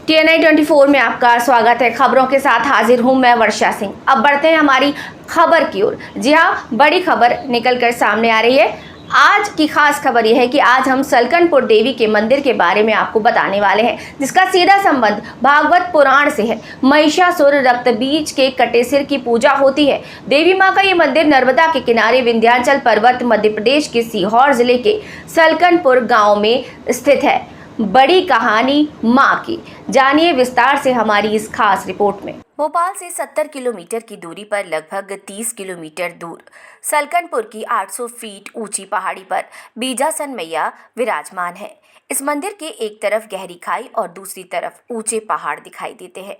TNI 24 में आपका स्वागत है। खबरों के साथ हाजिर हूं मैं वर्षा सिंह। अब बढ़ते हैं हमारी खबर की ओर। जी हां, बड़ी खबर निकलकर सामने आ रही है। आज की खास खबर यह है कि आज हम सलकनपुर देवी के मंदिर के बारे में आपको बताने वाले हैं, जिसका सीधा संबंध भागवत पुराण से है। महिषासुर रक्त बीज के कटे सिर की पूजा होती है। देवी मां का ये मंदिर नर्मदा के किनारे विंध्याचल पर्वत मध्य प्रदेश के सीहोर जिले के सलकनपुर गाँव में स्थित है। बड़ी कहानी मां की, जानिए विस्तार से हमारी इस खास रिपोर्ट में। भोपाल से 70 किलोमीटर की दूरी पर लगभग 30 किलोमीटर दूर सलकनपुर की 800 फीट ऊंची पहाड़ी पर बीजासन मैया विराजमान है। इस मंदिर के एक तरफ गहरी खाई और दूसरी तरफ ऊंचे पहाड़ दिखाई देते हैं।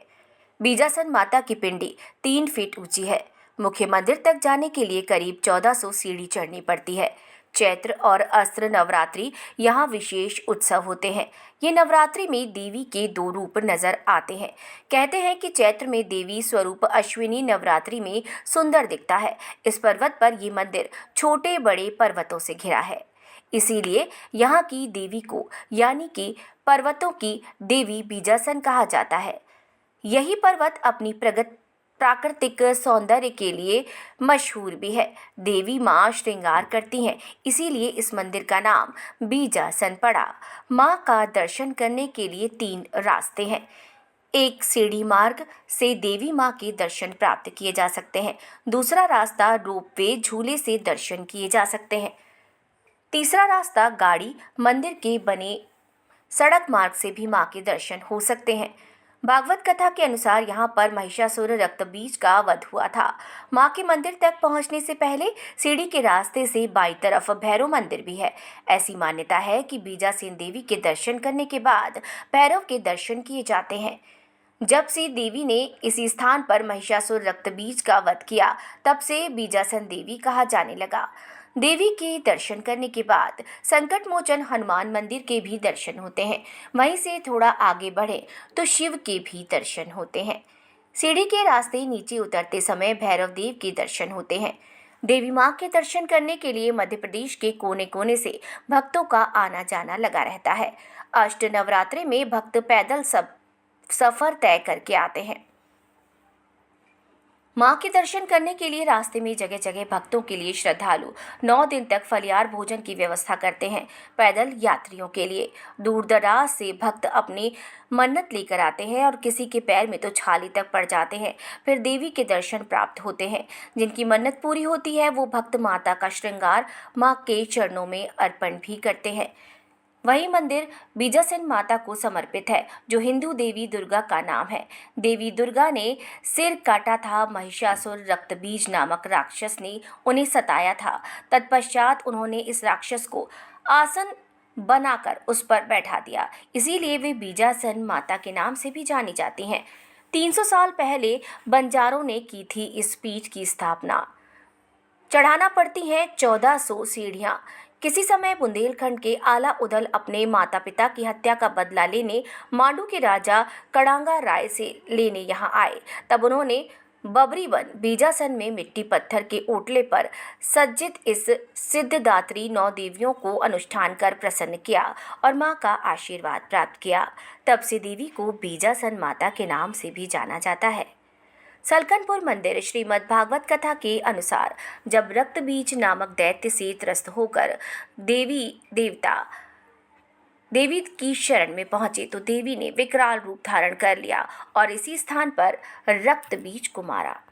बीजासन माता की पिंडी 3 फीट ऊंची है। मुख्य मंदिर तक जाने के लिए करीब 1400 सीढ़ी चढ़नी पड़ती है। चैत्र और अस्त्र नवरात्रि यहाँ विशेष उत्सव होते हैं। ये नवरात्रि में देवी के 2 रूप नजर आते हैं। कहते हैं कि चैत्र में देवी स्वरूप अश्विनी नवरात्रि में सुंदर दिखता है। इस पर्वत पर ये मंदिर छोटे बड़े पर्वतों से घिरा है, इसीलिए यहाँ की देवी को यानी कि पर्वतों की देवी बीजासन कहा जाता है। यही पर्वत अपनी प्राकृतिक सौंदर्य के लिए मशहूर भी है। देवी माँ श्रृंगार करती हैं, इसीलिए इस मंदिर का नाम बीजासन पड़ा। माँ का दर्शन करने के लिए 3 रास्ते हैं। एक सीढ़ी मार्ग से देवी माँ के दर्शन प्राप्त किए जा सकते हैं। दूसरा रास्ता रोपवे झूले से दर्शन किए जा सकते हैं। तीसरा रास्ता गाड़ी मंदिर के बने सड़क मार्ग से भी मां के दर्शन हो सकते हैं। भागवत कथा के अनुसार यहाँ पर महिषासुर रक्त बीज का वध हुआ था। मां के मंदिर तक पहुँचने से पहले सीढ़ी के रास्ते से बाईं तरफ भैरव मंदिर भी है। ऐसी मान्यता है कि बीजासन देवी के दर्शन करने के बाद भैरव के दर्शन किए जाते हैं। जब से देवी ने इसी स्थान पर महिषासुर रक्त बीज का वध किया, तब से बीजासन देवी कहा जाने लगा। देवी के दर्शन करने के बाद संकट मोचन हनुमान मंदिर के भी दर्शन होते हैं। वहीं से थोड़ा आगे बढ़े तो शिव के भी दर्शन होते हैं। सीढ़ी के रास्ते नीचे उतरते समय भैरव देव के दर्शन होते हैं। देवी मां के दर्शन करने के लिए मध्य प्रदेश के कोने कोने से भक्तों का आना जाना लगा रहता है। अष्ट नवरात्रि में भक्त पैदल सफर तय करके आते हैं। मां के दर्शन करने के लिए रास्ते में जगह जगह भक्तों के लिए श्रद्धालु 9 दिन तक फलियार भोजन की व्यवस्था करते हैं। पैदल यात्रियों के लिए दूर दराज से भक्त अपनी मन्नत लेकर आते हैं और किसी के पैर में तो छाली तक पड़ जाते हैं। फिर देवी के दर्शन प्राप्त होते हैं। जिनकी मन्नत पूरी होती है वो भक्त माता का श्रृंगार मां के चरणों में अर्पण भी करते हैं। वही मंदिर बीजासन माता को समर्पित है, जो हिंदू देवी दुर्गा का नाम है। देवी दुर्गा ने सिर काटा था। महिषासुर रक्तबीज नामक राक्षस ने उन्हें सताया था। तत्पश्चात उन्होंने इस राक्षस को आसन बनाकर उस पर बैठा दिया, इसीलिए वे बीजासन माता के नाम से भी जानी जाती हैं। 300 साल पहले बंजारों ने की थी इस पीठ की स्थापना। चढ़ाना पड़ती हैं 1400 सीढ़ियां। किसी समय बुंदेलखंड के आला उदल अपने माता पिता की हत्या का बदला लेने मांडू के राजा कड़ांगा राय से लेने यहाँ आए। तब उन्होंने बबरीवन बीजासन में मिट्टी पत्थर के ओटले पर सज्जित इस सिद्धदात्री 9 देवियों को अनुष्ठान कर प्रसन्न किया और माँ का आशीर्वाद प्राप्त किया। तब से देवी को बीजासन माता के नाम से भी जाना जाता है। सलकनपुर मंदिर श्रीमद् भागवत कथा के अनुसार जब रक्तबीज नामक दैत्य से त्रस्त होकर देवी की शरण में पहुंचे तो देवी ने विकराल रूप धारण कर लिया और इसी स्थान पर रक्तबीज को मारा।